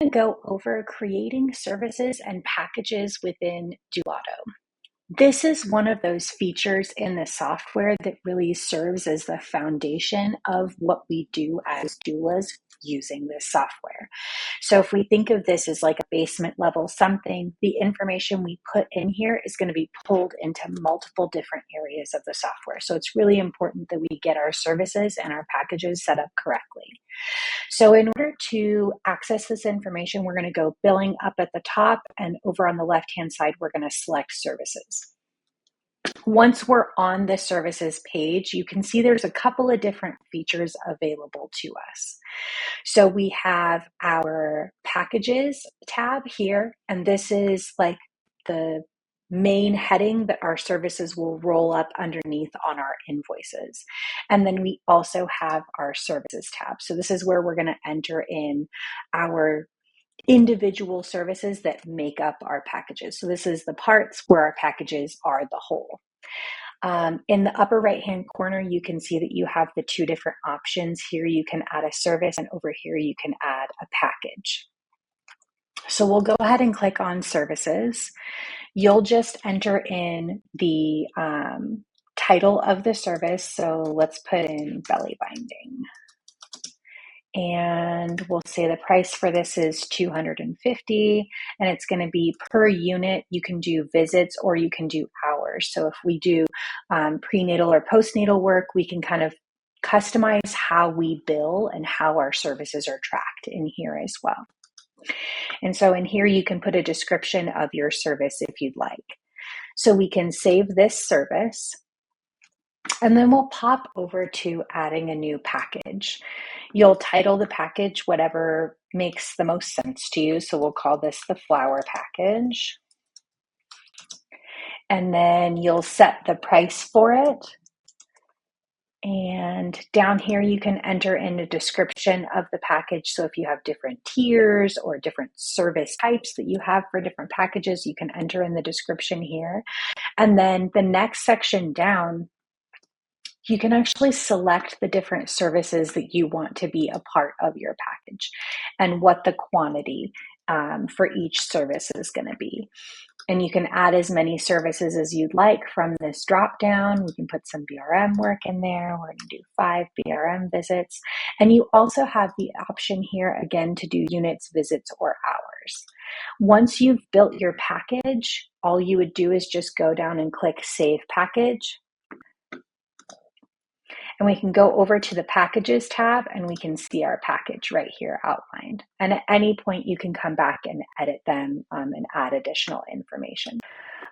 to go over creating services and packages within Doulado. This is one of those features in the software that really serves as the foundation of what we do as doulas using this software. So if we think of this as like a basement level something, the information we put in here is going to be pulled into multiple different areas of the software. So it's really important that we get our services and our packages set up correctly. So in order to access this information, we're going to go billing up at the top, and over on the left-hand side, we're going to select services. Once we're on the services page, you can see there's a couple of different features available to us. So we have our packages tab here, and this is like the main heading that our services will roll up underneath on our invoices. And then we also have our services tab. So this is where we're going to enter in our individual services that make up our packages. So this is the parts where our packages are the whole. In the upper right-hand corner, you can see that you have the two different options. Here you can add a service, and over here you can add a package. So we'll go ahead and click on services. You'll just enter in the title of the service. So let's put in belly binding. And we'll say the price for this is $250, and it's going to be per unit. You can do visits or you can do hours. So if we do prenatal or postnatal work, we can kind of customize how we bill and how our services are tracked in here as well. And so in here, you can put a description of your service if you'd like. So we can save this service, and then we'll pop over to adding a new package. You'll title the package whatever makes the most sense to you. So we'll call this the flower package. And then you'll set the price for it. And down here, you can enter in a description of the package. So if you have different tiers or different service types that you have for different packages, you can enter in the description here. And then the next section down, you can actually select the different services that you want to be a part of your package and what the quantity for each service is going to be. And you can add as many services as you'd like from this drop down. We can put some BRM work in there. We're going to do 5 BRM visits. And you also have the option here again to do units, visits, or hours. Once you've built your package, all you would do is just go down and click Save Package. And we can go over to the Packages tab, and we can see our package right here outlined. And at any point, you can come back and edit them and add additional information.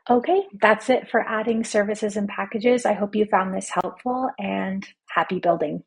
Okay, that's it for adding services and packages. I hope you found this helpful, and happy building.